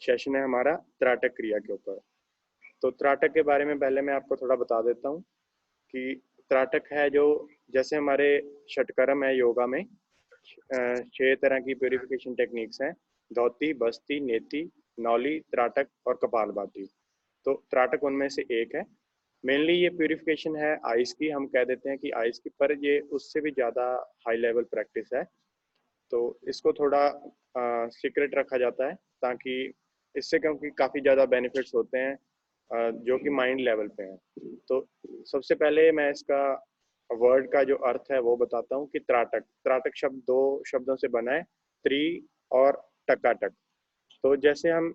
Session है हमारा त्राटक क्रिया के ऊपर। तो त्राटक के बारे में पहले मैं आपको थोड़ा बता देता हूँ कि त्राटक है जो, जैसे हमारे षटकर्म है योगा में, 6 तरह की प्यूरिफिकेशन टेक्निक्स हैं: धौती, बस्ती, नेति, नौली, त्राटक और कपालभाति। तो त्राटक उनमें से एक है। मेनली ये प्यूरिफिकेशन है आइस की, हम कह देते हैं कि आइस की, पर ये उससे भी ज़्यादा हाई लेवल प्रैक्टिस है। तो इसको थोड़ा सीक्रेट रखा जाता है ताकि इससे, क्योंकि काफ़ी ज़्यादा बेनिफिट्स होते हैं जो कि माइंड लेवल पे हैं। तो सबसे पहले मैं इसका वर्ड का जो अर्थ है वो बताता हूँ कि त्राटक, त्राटक शब्द 2 शब्दों से बना है, त्रि और टकाटक। तो जैसे हम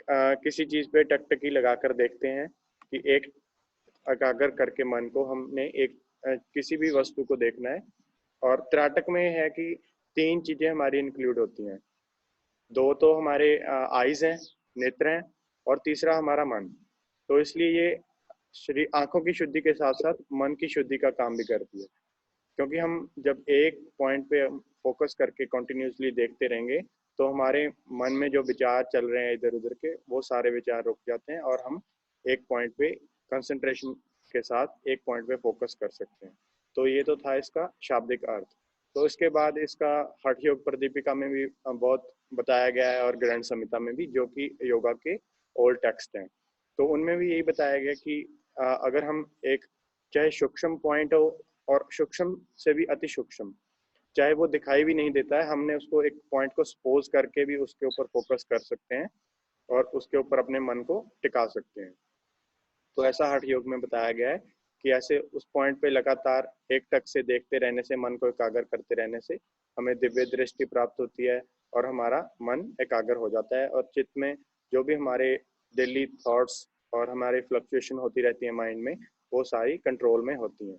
किसी चीज़ पे टकटकी लगाकर देखते हैं कि एक एकाग्र करके मन को हमने एक किसी भी वस्तु को देखना है। और त्राटक में है कि 3 चीजें हमारी इंक्लूड होती हैं। 2 तो हमारे आईज हैं, नेत्र हैं, और तीसरा हमारा मन। तो इसलिए ये शरीर, आंखों की शुद्धि के साथ साथ मन की शुद्धि का काम भी करती है। क्योंकि हम जब एक पॉइंट पे फोकस करके कंटिन्यूसली देखते रहेंगे तो हमारे मन में जो विचार चल रहे हैं इधर उधर के, वो सारे विचार रुक जाते हैं और हम एक पॉइंट पे कंसंट्रेशन के साथ एक पॉइंट पे फोकस कर सकते हैं। तो ये तो था इसका शाब्दिक अर्थ। तो इसके बाद इसका हठ योग प्रदीपिका में भी बहुत बताया गया है, और ग्रंथ संहिता में भी, जो कि योगा के ओल्ड टेक्स्ट हैं। तो उनमें भी यही बताया गया कि अगर हम एक, चाहे सूक्ष्म पॉइंट हो और सूक्ष्म से भी अति सूक्ष्म, चाहे वो दिखाई भी नहीं देता है, हमने उसको एक पॉइंट को सपोज करके भी उसके ऊपर फोकस कर सकते हैं और उसके ऊपर अपने मन को टिका सकते हैं। तो ऐसा हठ योग में बताया गया है कि ऐसे उस पॉइंट पे लगातार एक टक से देखते रहने से, मन को एकाग्र करते रहने से हमें दिव्य दृष्टि प्राप्त होती है और हमारा मन एकाग्र हो जाता है, और चित्त में जो भी हमारे डेली थॉट्स और हमारे फ्लक्चुएशन होती रहती है माइंड में, वो सारी कंट्रोल में होती हैं।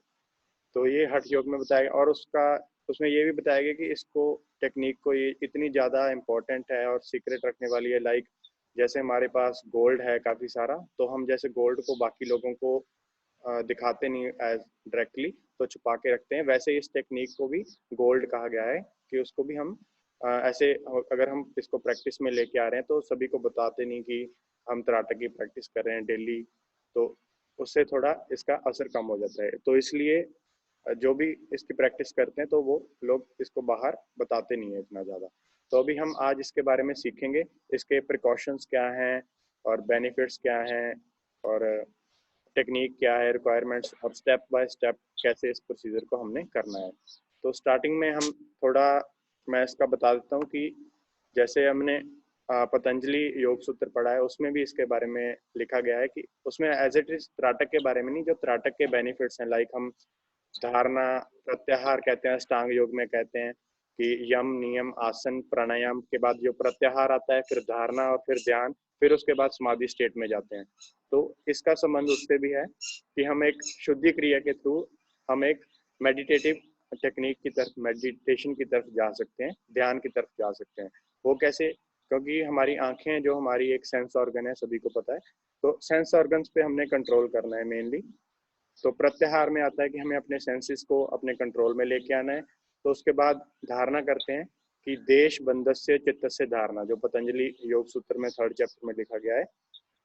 तो ये हठ योग में बताया गया। और उसमें ये भी बताया गया कि इसको, टेक्निक को, ये इतनी ज़्यादा इम्पोर्टेंट है और सीक्रेट रखने वाली है। लाइक जैसे हमारे पास गोल्ड है काफ़ी सारा, तो हम जैसे गोल्ड को बाकी लोगों को दिखाते नहीं एज डायरेक्टली, तो छुपा के रखते हैं, वैसे इस टेक्निक को भी गोल्ड कहा गया है कि उसको भी हम ऐसे, अगर हम इसको प्रैक्टिस में लेके आ रहे हैं तो सभी को बताते नहीं कि हम त्राटक की प्रैक्टिस कर रहे हैं डेली। तो उससे थोड़ा इसका असर कम हो जाता है। तो इसलिए जो भी इसकी प्रैक्टिस करते हैं तो वो लोग इसको बाहर बताते नहीं है इतना ज़्यादा। तो अभी हम आज इसके बारे में सीखेंगे, इसके प्रिकॉशंस क्या हैं और बेनिफिट्स क्या हैं, और टेक्निक क्या है, रिक्वायरमेंट्स, और स्टेप बाय स्टेप कैसे इस प्रोसीजर को हमने करना है। तो स्टार्टिंग में हम थोड़ा, मैं इसका बता देता हूँ कि जैसे हमने पतंजलि योग सूत्र पढ़ा है, उसमें भी इसके बारे में लिखा गया है कि उसमें एज इट इज त्राटक के बारे में नहीं, जो त्राटक के बेनिफिट्स हैं, लाइक हम धारणा, प्रत्याहार कहते हैं, अष्टांग योग में कहते हैं कि यम, नियम, आसन, प्राणायाम के बाद जो प्रत्याहार आता है, फिर धारणा और फिर ध्यान, फिर उसके बाद समाधि स्टेट में जाते हैं। तो इसका संबंध उससे भी है कि हम एक शुद्धि क्रिया के थ्रू हम एक मेडिटेटिव टेक्निक की तरफ, मेडिटेशन की तरफ जा सकते हैं, ध्यान की तरफ जा सकते हैं। वो कैसे? क्योंकि हमारी आंखें, जो हमारी एक सेंस ऑर्गन है, सभी को पता है, तो सेंस ऑर्गन्स पे हमने कंट्रोल करना है मेनली। तो प्रत्याहार में आता है कि हमें अपने सेंसेस को अपने कंट्रोल में लेके आना है। तो उसके बाद धारणा करते हैं कि देश बंधस्य चित्तस्य धारणा, जो पतंजलि योग सूत्र में 3rd चैप्टर में लिखा गया है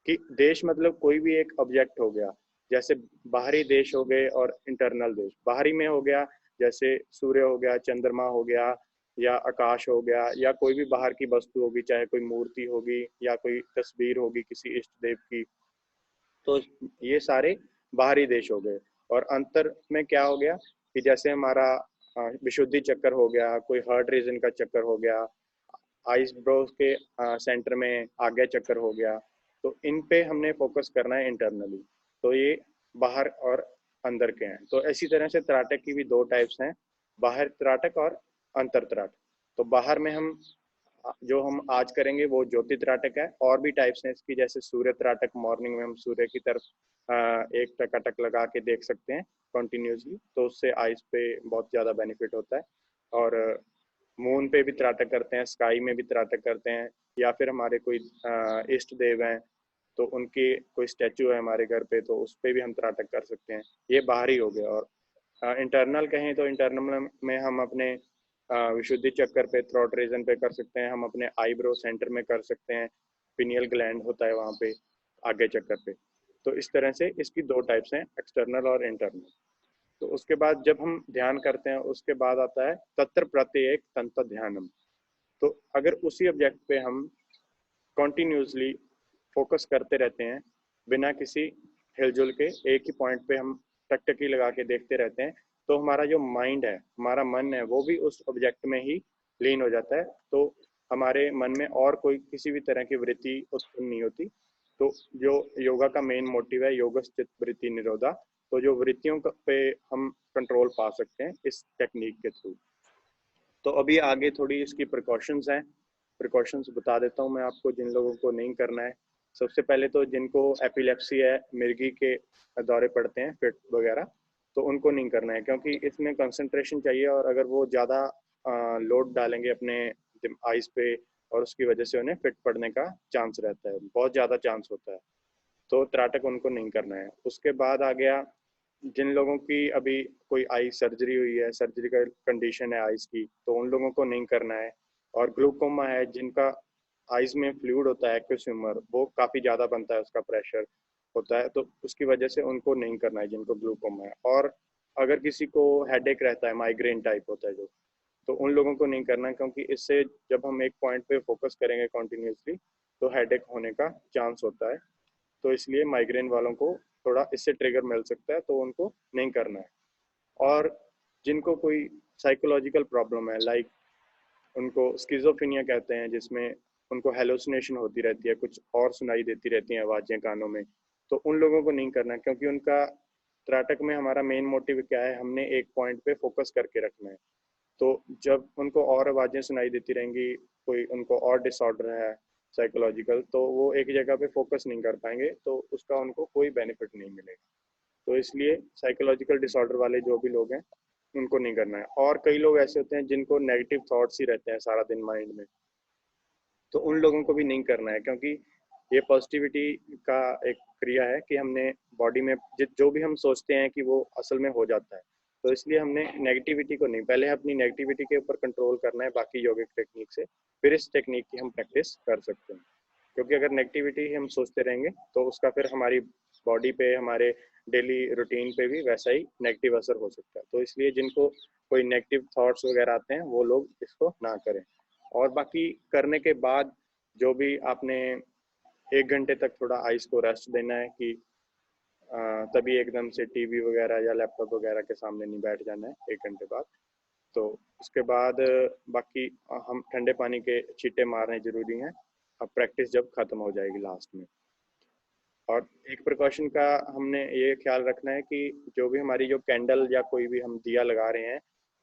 कि देश मतलब कोई भी एक ऑब्जेक्ट हो गया, जैसे बाहरी देश हो गए और इंटरनल देश। बाहरी में हो गया जैसे सूर्य हो गया, चंद्रमा हो गया, या आकाश हो गया, या कोई भी बाहर की वस्तु होगी, चाहे कोई मूर्ति होगी या कोई तस्वीर होगी किसी इष्ट देव की। तो ये सारे बाहरी देश हो गए। और अंतर में क्या हो गया कि जैसे हमारा विशुद्धि चक्कर हो गया, कोई हार्ट रीजन का चक्कर हो गया, आइस ब्रोज के सेंटर में आज्ञा चक्कर हो गया। तो इन पे हमने फोकस करना है इंटरनली। तो ये बाहर और अंदर के हैं। तो इसी तरह से त्राटक की भी 2 टाइप्स हैं, बाहर त्राटक और अंतर त्राटक। तो बाहर में हम, जो हम आज करेंगे वो ज्योति त्राटक है। और भी टाइप्स हैं इसकी, जैसे सूर्य त्राटक, मॉर्निंग में हम सूर्य की तरफ एक टकाटक लगा के देख सकते हैं कंटिन्यूसली, तो उससे आइज पे बहुत ज़्यादा बेनिफिट होता है। और मून पे भी त्राटक करते हैं, स्काई में भी त्राटक करते हैं, या फिर हमारे कोई इष्ट देव हैं तो उनकी कोई स्टैचू है हमारे घर पे, तो उस पे भी हम त्राटक कर सकते हैं। ये बाहरी हो गया। और इंटरनल कहें तो इंटरनल में हम अपने विशुद्धि चक्कर पे, थ्रोट रीजन पे कर सकते हैं, हम अपने आईब्रो सेंटर में कर सकते हैं, पिनियल ग्लैंड होता है वहाँ पे आगे चक्कर पे। तो इस तरह से इसकी दो टाइप्स हैं, एक्सटर्नल और इंटरनल। तो उसके बाद जब हम ध्यान करते हैं उसके बाद आता है तत्र प्रत्येक तंत्र ध्यानम। तो अगर उसी ऑब्जेक्ट पे हम कॉन्टिन्यूसली फोकस करते रहते हैं बिना किसी हिलजुल के, एक ही पॉइंट पे हम टकटकी लगा के देखते रहते हैं, तो हमारा जो माइंड है, हमारा मन है, वो भी उस ऑब्जेक्ट में ही लीन हो जाता है। तो हमारे मन में और कोई किसी भी तरह की वृत्ति उत्पन्न नहीं होती। तो जो योगा का मेन मोटिव है, योगश्चित वृत्ति निरोधा, तो जो वृत्तियों पे हम कंट्रोल पा सकते हैं इस टेक्निक के थ्रू। तो अभी आगे थोड़ी इसकी प्रिकॉशंस हैं, प्रिकॉशंस बता देता हूँ मैं आपको जिन लोगों को नहीं करना है। सबसे पहले तो जिनको एपिलेप्सी है, मिर्गी के दौरे पड़ते हैं, फिट वगैरह, तो उनको नहीं करना है, क्योंकि इसमें कंसंट्रेशन चाहिए, और अगर वो ज़्यादा लोड डालेंगे अपने आइज पे और उसकी वजह से उन्हें फिट पड़ने का चांस रहता है, बहुत ज़्यादा चांस होता है। तो त्राटक उनको नहीं करना है। उसके बाद आ गया जिन लोगों की अभी कोई आई सर्जरी हुई है, सर्जरी का कंडीशन है आइज की, तो उन लोगों को नहीं करना है। और ग्लूकोमा है, जिनका आइज में फ्लूइड होता है, एक्यूस वो काफ़ी ज़्यादा बनता है, उसका प्रेशर होता है, तो उसकी वजह से उनको नहीं करना है जिनको ग्लूकोमा है। और अगर किसी को हेडेक रहता है, माइग्रेन टाइप होता है जो, तो उन लोगों को नहीं करना, क्योंकि इससे जब हम एक पॉइंट पे फोकस करेंगे कॉन्टिन्यूसली तो हेडेक होने का चांस होता है। तो इसलिए माइग्रेन वालों को थोड़ा इससे ट्रिगर मिल सकता है, तो उनको नहीं करना है। और जिनको कोई साइकोलॉजिकल प्रॉब्लम है, लाइक उनको स्किज़ोफ्रेनिया कहते हैं, जिसमें उनको हेलुसिनेशन होती रहती है, कुछ और सुनाई देती रहती हैं आवाज़ें कानों में, तो उन लोगों को नहीं करना, क्योंकि उनका त्राटक में हमारा मेन मोटिव क्या है, हमने एक पॉइंट पे फोकस करके रखना है। तो जब उनको और आवाज़ें सुनाई देती रहेंगी, कोई उनको और डिसऑर्डर है साइकोलॉजिकल, तो वो एक जगह पे फोकस नहीं कर पाएंगे, तो उसका उनको कोई बेनिफिट नहीं मिलेगा। तो इसलिए साइकोलॉजिकल डिसऑर्डर वाले जो भी लोग हैं उनको नहीं करना है। और कई लोग ऐसे होते हैं जिनको नेगेटिव थॉट्स ही रहते हैं सारा दिन माइंड में, तो उन लोगों को भी नहीं करना है, क्योंकि ये पॉजिटिविटी का एक क्रिया है कि हमने बॉडी में जो भी हम सोचते हैं कि वो असल में हो जाता है। तो इसलिए हमने नेगेटिविटी को नहीं, पहले अपनी नेगेटिविटी के ऊपर कंट्रोल करना है बाकी योगिक टेक्निक से, फिर इस टेक्निक की हम प्रैक्टिस कर सकते हैं। क्योंकि अगर नेगेटिविटी हम सोचते रहेंगे तो उसका फिर हमारी बॉडी पे, हमारे डेली रूटीन पे भी वैसा ही नेगेटिव असर हो सकता है। तो इसलिए जिनको कोई नेगेटिव थॉट्स वगैरह आते हैं वो लोग इसको ना करें। और बाकी करने के बाद जो भी आपने 1 घंटे तक थोड़ा आइस को रेस्ट देना है, कि तभी एकदम से टीवी वगैरह या लैपटॉप वगैरह के सामने नहीं बैठ जाना है 1 घंटे बाद। तो उसके बाद बाकी हम ठंडे पानी के छींटे मारने जरूरी हैं, अब प्रैक्टिस जब खत्म हो जाएगी लास्ट में। और एक प्रिकॉशन का हमने ये ख्याल रखना है कि जो भी हमारी जो कैंडल या कोई भी हम दिया लगा रहे हैं,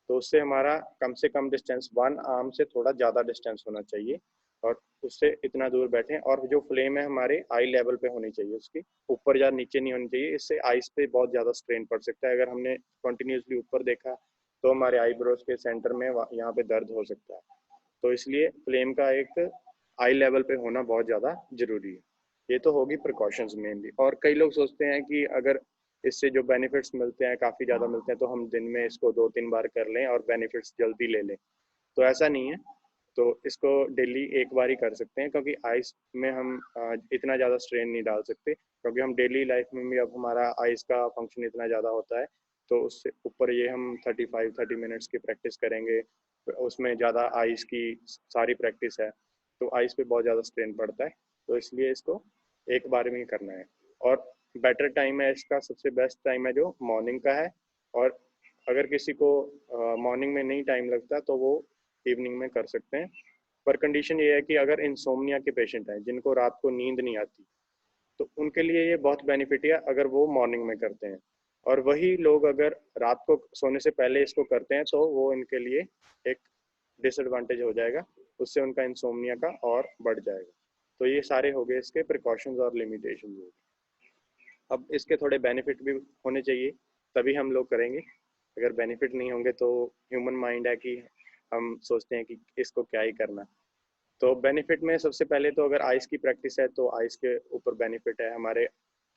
तो उससे हमारा कम से कम डिस्टेंस, 1 आर्म से थोड़ा ज़्यादा डिस्टेंस होना चाहिए, और उससे इतना दूर बैठें, और जो फ्लेम है हमारे आई लेवल पे होनी चाहिए, उसकी ऊपर या नीचे नहीं होनी चाहिए। इससे आइस पे बहुत ज़्यादा स्ट्रेन पड़ सकता है। अगर हमने कंटिन्यूसली ऊपर देखा तो हमारे आईब्रोज के सेंटर में यहाँ पे दर्द हो सकता है। तो इसलिए फ्लेम का एक आई लेवल पे होना बहुत ज़्यादा ज़रूरी है। ये तो होगी प्रिकॉशंस मेनली। और कई लोग सोचते हैं कि अगर इससे जो बेनिफिट्स मिलते हैं काफ़ी ज़्यादा मिलते हैं, तो हम दिन में इसको 2-3 बार कर लें और बेनिफिट्स जल्दी ले लें। तो ऐसा नहीं है। तो इसको डेली एक बार ही कर सकते हैं, क्योंकि आइस में हम इतना ज़्यादा स्ट्रेन नहीं डाल सकते, क्योंकि हम डेली लाइफ में भी अब हमारा आइस का फंक्शन इतना ज़्यादा होता है। तो उससे ऊपर ये हम 30 मिनट्स की प्रैक्टिस करेंगे, उसमें ज़्यादा आइस की सारी प्रैक्टिस है, तो आइस पे बहुत ज़्यादा स्ट्रेन पड़ता है। तो इसलिए इसको एक बार में ही करना है। और बेटर टाइम है इसका, सबसे बेस्ट टाइम है जो मॉर्निंग का है। और अगर किसी को मॉर्निंग में नहीं टाइम लगता तो वो इवनिंग में कर सकते हैं। पर कंडीशन ये है कि अगर इंसोम्निया के पेशेंट हैं, जिनको रात को नींद नहीं आती, तो उनके लिए ये बहुत बेनिफिट है अगर वो मॉर्निंग में करते हैं। और वही लोग अगर रात को सोने से पहले इसको करते हैं तो वो इनके लिए एक डिसएडवांटेज हो जाएगा, उससे उनका इंसोम्निया का और बढ़ जाएगा। तो ये सारे हो गए इसके प्रिकॉशंस और लिमिटेशंस हो गए। अब इसके थोड़े बेनिफिट भी होने चाहिए, तभी हम लोग करेंगे। अगर बेनिफिट नहीं होंगे तो ह्यूमन माइंड है कि हम सोचते हैं कि इसको क्या ही करना। तो बेनिफिट में सबसे पहले तो अगर आइस की प्रैक्टिस है तो आइस के ऊपर बेनिफिट है, हमारे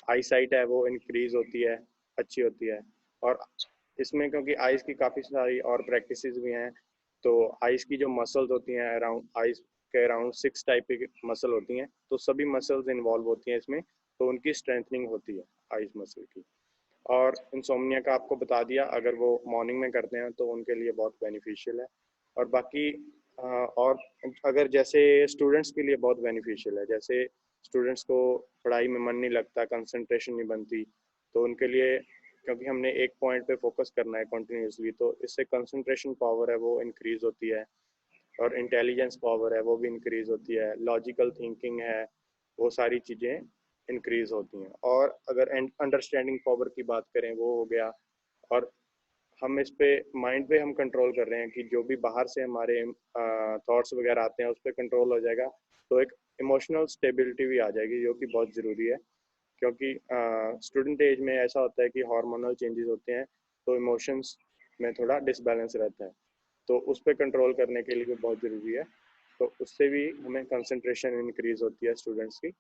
आई साइट है वो इंक्रीज होती है, अच्छी होती है। और इसमें क्योंकि आइस की काफ़ी सारी और प्रैक्टिसेस भी हैं, तो आइस की जो मसल्स होती हैं अराउंड आइस के अराउंड 6 टाइप की मसल होती हैं, तो सभी मसल्स इन्वॉल्व होती हैं इसमें, तो उनकी स्ट्रेंथनिंग होती है आइज मसल की। और इंसोम्निया का आपको बता दिया, अगर वो मॉर्निंग में करते हैं तो उनके लिए बहुत बेनिफिशियल है। और बाकी और अगर जैसे स्टूडेंट्स के लिए बहुत बेनिफिशियल है, जैसे स्टूडेंट्स को पढ़ाई में मन नहीं लगता, कंसंट्रेशन नहीं बनती, तो उनके लिए, क्योंकि हमने एक पॉइंट पे फोकस करना है कंटिन्यूसली, तो इससे कंसंट्रेशन पावर है वो इंक्रीज होती है, और इंटेलिजेंस पावर है वो भी इंक्रीज होती है, लॉजिकल थिंकिंग है, वो सारी चीज़ें इंक्रीज होती हैं। और अगर अंडरस्टैंडिंग पावर की बात करें, वो हो गया। और हम इस पे माइंड पे हम कंट्रोल कर रहे हैं कि जो भी बाहर से हमारे थॉट्स वगैरह आते हैं उस पर कंट्रोल हो जाएगा, तो एक इमोशनल स्टेबिलिटी भी आ जाएगी, जो कि बहुत ज़रूरी है। क्योंकि स्टूडेंट एज में ऐसा होता है कि हार्मोनल चेंजेस होते हैं, तो इमोशंस में थोड़ा डिसबैलेंस रहता है, तो उस पर कंट्रोल करने के लिए भी बहुत ज़रूरी है। तो उससे भी हमें कंसंट्रेशन इंक्रीज होती है स्टूडेंट्स की।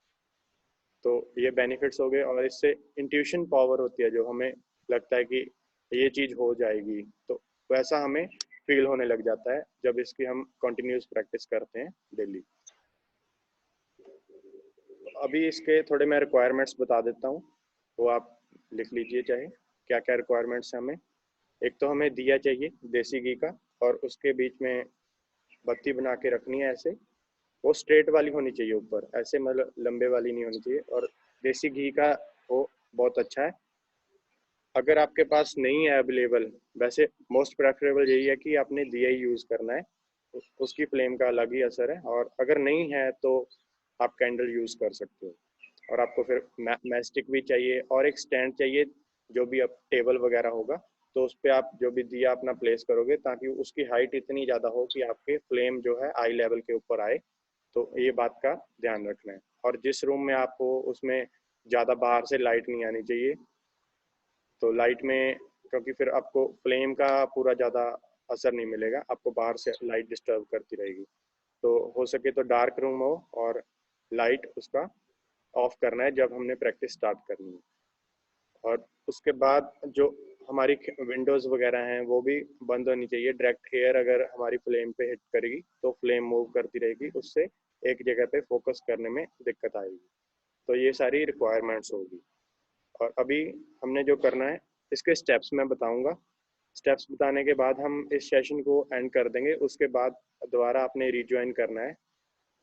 तो ये बेनिफिट्स हो गए। और इससे इंट्यूशन पावर होती है, जो हमें लगता है कि ये चीज़ हो जाएगी, तो वैसा हमें फील होने लग जाता है जब इसकी हम कंटिन्यूस प्रैक्टिस करते हैं डेली। अभी इसके थोड़े मैं रिक्वायरमेंट्स बता देता हूँ, वो आप लिख लीजिए चाहे क्या क्या रिक्वायरमेंट्स हैं हमें। एक तो हमें दिया चाहिए देसी घी का, और उसके बीच में बत्ती बना के रखनी है ऐसे, वो स्ट्रेट वाली होनी चाहिए ऊपर, ऐसे मतलब लंबे वाली नहीं होनी चाहिए। और देसी घी का वो बहुत अच्छा है। अगर आपके पास नहीं है अवेलेबल, वैसे मोस्ट प्रेफरेबल यही है कि आपने दिया ही यूज़ करना है, उसकी फ्लेम का अलग ही असर है। और अगर नहीं है तो आप कैंडल यूज़ कर सकते हो। और आपको फिर मैस्टिक भी चाहिए, और एक स्टैंड चाहिए, जो भी अब टेबल वगैरह होगा तो उस पर आप जो भी दिया अपना प्लेस करोगे, ताकि उसकी हाइट इतनी ज़्यादा हो कि आपके फ्लेम जो है आई लेवल के ऊपर आए। तो ये बात का ध्यान रखना है। और जिस रूम में आप हो उसमें ज़्यादा बाहर से लाइट नहीं आनी चाहिए, तो लाइट में, क्योंकि फिर आपको फ्लेम का पूरा ज़्यादा असर नहीं मिलेगा, आपको बाहर से लाइट डिस्टर्ब करती रहेगी। तो हो सके तो डार्क रूम हो, और लाइट उसका ऑफ करना है जब हमने प्रैक्टिस स्टार्ट करनी है। और उसके बाद जो हमारी विंडोज़ वगैरह हैं वो भी बंद होनी चाहिए। डायरेक्ट एयर अगर हमारी फ्लेम पे हिट करेगी तो फ्लेम मूव करती रहेगी, उससे एक जगह पे फोकस करने में दिक्कत आएगी। तो ये सारी रिक्वायरमेंट्स होगी। और अभी हमने जो करना है, इसके स्टेप्स मैं बताऊंगा। स्टेप्स बताने के बाद हम इस सेशन को एंड कर देंगे। उसके बाद दोबारा आपने रिज्वाइन करना है,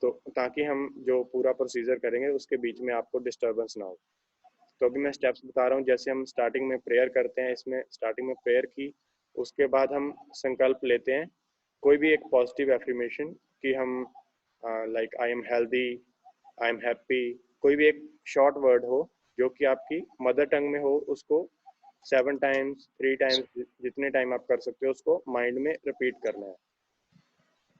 तो ताकि हम जो पूरा प्रोसीजर करेंगे उसके बीच में आपको डिस्टर्बेंस ना हो। तो अभी मैं स्टेप्स बता रहा हूँ। जैसे हम स्टार्टिंग में प्रेयर करते हैं, इसमें स्टार्टिंग में प्रेयर की, उसके बाद हम संकल्प लेते हैं कोई भी एक पॉजिटिव एफर्मेशन, कि हम like I am healthy, I am happy, कोई भी एक शॉर्ट वर्ड हो जो कि आपकी मदर टंग में हो, उसको 7 टाइम्स 3 टाइम्स जितने टाइम आप कर सकते हो उसको माइंड में रिपीट करना है।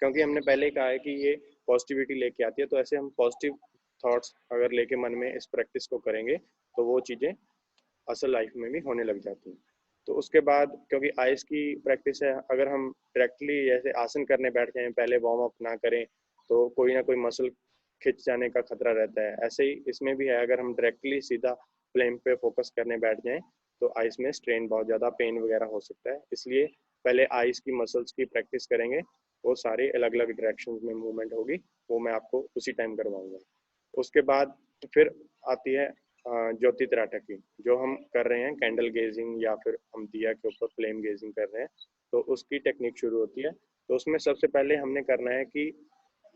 क्योंकि हमने पहले ही कहा है कि ये पॉजिटिविटी लेके आती है, तो ऐसे हम पॉजिटिव थॉट्स अगर लेके मन में इस प्रैक्टिस को करेंगे तो वो चीज़ें असल लाइफ में भी होने लग जाती हैं। तो उसके बाद, क्योंकि आइस की प्रैक्टिस है, अगर हम डायरेक्टली जैसे आसन करने बैठ जाएं, पहले वार्म अप ना करें, तो कोई ना कोई मसल खिंच जाने का खतरा रहता है। ऐसे ही इसमें भी है, अगर हम डायरेक्टली सीधा फ्लेम पे फोकस करने बैठ जाएं तो आइस में स्ट्रेन, बहुत ज़्यादा पेन वगैरह हो सकता है। इसलिए पहले आइस की मसल्स की प्रैक्टिस करेंगे, वो सारे अलग अलग डायरेक्शन में मूवमेंट होगी, वो मैं आपको उसी टाइम करवाऊंगा। उसके बाद फिर आती है ज्योति त्राटक की, जो हम कर रहे हैं कैंडल गेजिंग, या फिर हम दिया के ऊपर फ्लेम गेजिंग कर रहे हैं, तो उसकी टेक्निक शुरू होती है। तो उसमें सबसे पहले हमने करना है कि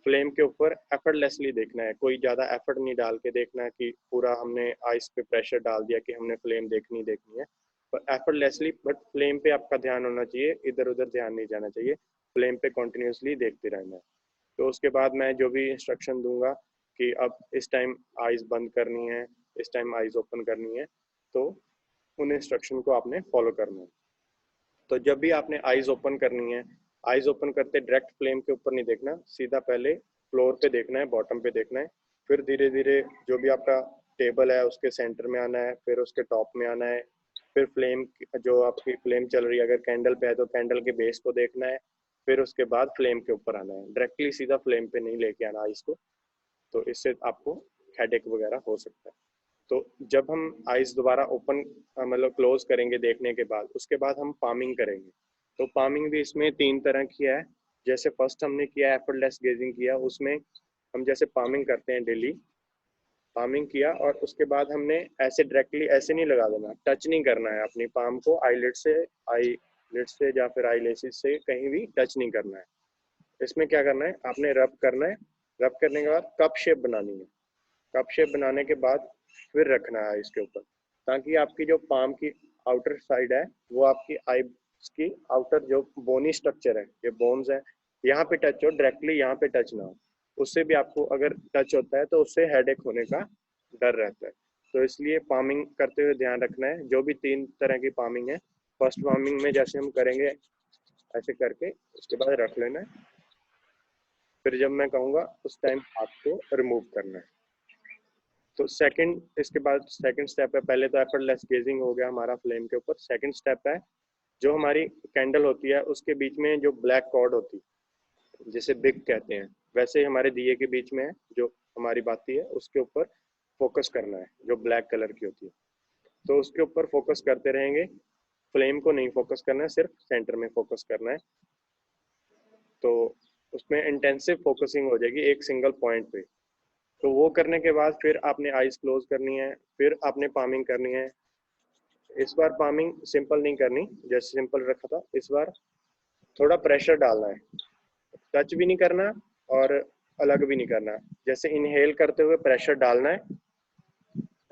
फ्लेम के ऊपर एफर्टलेसली देखना है, कोई ज़्यादा एफर्ट नहीं डाल के देखना कि पूरा हमने आइस पे प्रेशर डाल दिया कि हमने फ्लेम देखनी देखनी है, पर एफर्टलेसली, बट फ्लेम पे आपका ध्यान होना चाहिए, इधर उधर ध्यान नहीं जाना चाहिए, फ्लेम पे कंटिन्यूसली देखते रहना है। तो उसके बाद मैं जो भी इंस्ट्रक्शन दूंगा कि अब इस टाइम आइज़ बंद करनी है, इस टाइम आइज़ ओपन करनी है, तो उन इंस्ट्रक्शन को आपने फॉलो करना है। तो जब भी आपने आइज़ ओपन करनी है, आइज़ ओपन करते डायरेक्ट फ्लेम के ऊपर नहीं देखना, सीधा पहले फ्लोर पे देखना है, बॉटम पे देखना है, फिर धीरे धीरे जो भी आपका टेबल है उसके सेंटर में आना है, फिर उसके टॉप में आना है, फिर फ्लेम, जो आपकी फ्लेम चल रही है अगर कैंडल पे है तो कैंडल के बेस को देखना है, फिर उसके बाद फ्लेम के ऊपर आना है। डायरेक्टली सीधा फ्लेम पे नहीं लेके आना आइस को, तो इससे आपको हेडेक वगैरह हो सकता है। तो जब हम आइज दोबारा ओपन, मतलब क्लोज करेंगे देखने के बाद, उसके बाद हम पामिंग करेंगे। तो पामिंग भी इसमें 3 तरह की है। जैसे फर्स्ट हमने किया एफर्टलेस गेजिंग किया, उसमें हम जैसे पामिंग करते हैं डेली, पामिंग किया और उसके बाद हमने ऐसे डायरेक्टली ऐसे नहीं लगा देना, टच नहीं करना है अपनी पाम को आईलिड से या फिर आईलेसिस से कहीं भी टच नहीं करना है। इसमें क्या करना है, आपने रब करना है, रब करने के बाद कप शेप बनानी है, कप शेप बनाने के बाद फिर रखना है इसके ऊपर, ताकि आपकी जो पाम की आउटर साइड है वो आपकी आई की आउटर जो बोनी स्ट्रक्चर है, ये बोन्स है, यहाँ पे टच हो, डायरेक्टली यहाँ पे टच ना हो। उससे भी आपको अगर टच होता है तो उससे हेडेक होने का डर रहता है। तो इसलिए पामिंग करते हुए ध्यान रखना है। जो भी 3 तरह की पामिंग है, फर्स्ट पामिंग में जैसे हम करेंगे ऐसे करके उसके बाद रख लेना है, फिर जब मैं कहूँगा उस टाइम हाथ को रिमूव करना है। तो सेकंड, इसके बाद सेकंड स्टेप है, पहले तो एफर्टलेस गेजिंग हो गया हमारा फ्लेम के ऊपर। सेकंड स्टेप है जो हमारी कैंडल होती है उसके बीच में जो ब्लैक कॉर्ड होती है, जिसे बिग कहते हैं, वैसे ही हमारे दिए के बीच में है जो हमारी बाती है, उसके ऊपर फोकस करना है, जो ब्लैक कलर की होती है। तो उसके ऊपर फोकस करते रहेंगे, फ्लेम को नहीं फोकस करना है, सिर्फ सेंटर में फोकस करना है। तो उसमें इंटेंसिव फोकसिंग हो जाएगी एक सिंगल पॉइंट पे। तो वो करने के बाद फिर आपने आईज क्लोज करनी है, फिर आपने पामिंग करनी है। इस बार पामिंग सिंपल नहीं करनी जैसे सिंपल रखा था, इस बार थोड़ा प्रेशर डालना है, टच भी नहीं करना और अलग भी नहीं करना। जैसे इनहेल करते हुए प्रेशर डालना है,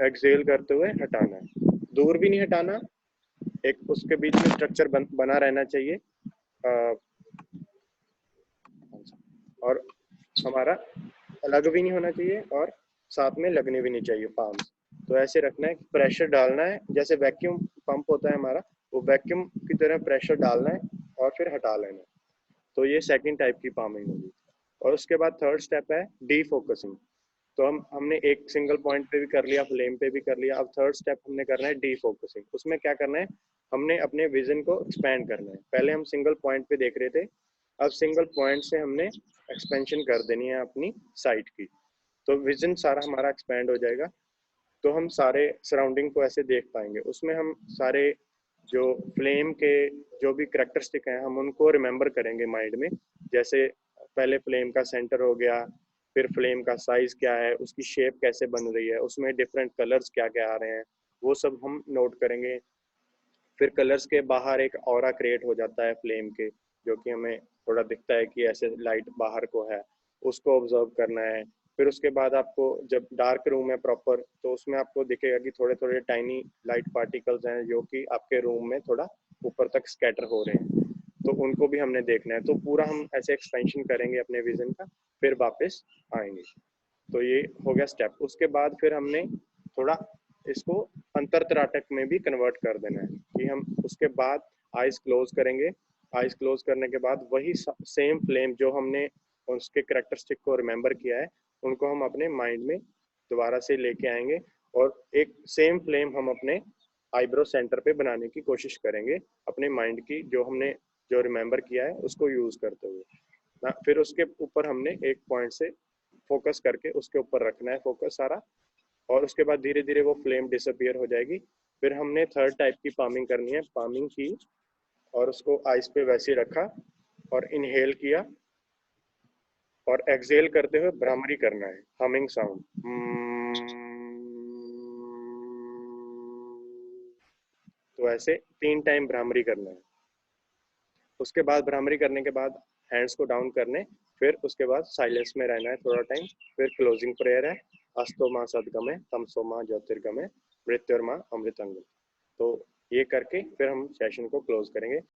एक्सहेल करते हुए हटाना है, दूर भी नहीं हटाना, एक उसके बीच में स्ट्रक्चर बना रहना चाहिए। और हमारा अलग भी नहीं होना चाहिए और साथ में लगने भी नहीं चाहिए पाम्स। तो ऐसे रखना है, प्रेशर डालना है, जैसे वैक्यूम पंप होता है हमारा, वो वैक्यूम की तरह प्रेशर डालना है और फिर हटा लेना है। तो ये सेकंड टाइप की पामिंग होगी। और उसके बाद थर्ड स्टेप है डी फोकसिंग। तो हमने एक सिंगल पॉइंट पे भी कर लिया, फ्लेम पे भी कर लिया, अब थर्ड स्टेप हमने करना है डी फोकसिंग। उसमें क्या करना है, हमने अपने विजन को एक्सपैंड करना है। पहले हम सिंगल पॉइंट पे देख रहे थे, अब सिंगल पॉइंट से हमने एक्सपेंशन कर देनी है अपनी साइट की, तो विजन सारा हमारा एक्सपैंड हो जाएगा। तो हम सारे सराउंडिंग को ऐसे देख पाएंगे, उसमें हम सारे जो फ्लेम के जो भी करेक्टरिस्टिक हैं हम उनको रिमेंबर करेंगे माइंड में। जैसे पहले फ्लेम का सेंटर हो गया, फिर फ्लेम का साइज क्या है, उसकी शेप कैसे बन रही है, उसमें डिफरेंट कलर्स क्या क्या आ रहे हैं, वो सब हम नोट करेंगे। फिर कलर्स के बाहर एक ऑरा क्रिएट हो जाता है फ्लेम के, जो कि हमें थोड़ा दिखता है कि ऐसे लाइट बाहर को है, उसको ऑब्जर्व करना है। फिर उसके बाद आपको जब डार्क रूम है प्रॉपर, तो उसमें आपको दिखेगा कि थोड़े थोड़े टाइनी लाइट पार्टिकल्स हैं जो कि आपके रूम में थोड़ा ऊपर तक स्कैटर हो रहे हैं, तो उनको भी हमने देखना है। तो पूरा हम ऐसे एक्सपेंशन करेंगे अपने विजन का, फिर वापस आएंगे। तो ये हो गया स्टेप। उसके बाद फिर हमने थोड़ा इसको अंतर त्राटक में भी कन्वर्ट कर देना है कि हम उसके बाद आइज क्लोज करेंगे। आइज क्लोज करने के बाद वही सेम फ्लेम जो हमने उसके करेक्टरिस्टिक को रिमेंबर किया है, उनको हम अपने माइंड में दोबारा से लेके आएंगे और एक सेम फ्लेम हम अपने आईब्रो सेंटर पे बनाने की कोशिश करेंगे, अपने माइंड की जो हमने जो रिमेंबर किया है उसको यूज करते हुए ना। फिर उसके ऊपर हमने एक पॉइंट से फोकस करके उसके ऊपर रखना है फोकस सारा, और उसके बाद धीरे धीरे वो फ्लेम डिसअपियर हो जाएगी। फिर हमने थर्ड टाइप की पामिंग करनी है, पामिंग की और उसको आइस पे वैसे रखा और इनहेल किया और एक्सहेल करते हुए भ्रामरी करना है, हमिंग साउंड। तो ऐसे 3 टाइम भ्रामरी करना है। उसके बाद भ्रामरी करने के बाद हैंड्स को डाउन करने, फिर उसके बाद साइलेंस में रहना है थोड़ा टाइम। फिर क्लोजिंग प्रेयर है, अस्तो माँ सदगमे तमसो माँ ज्योतिर्गमे मृत्युर्मा अमृतंगम। तो ये करके फिर हम सेशन को क्लोज करेंगे।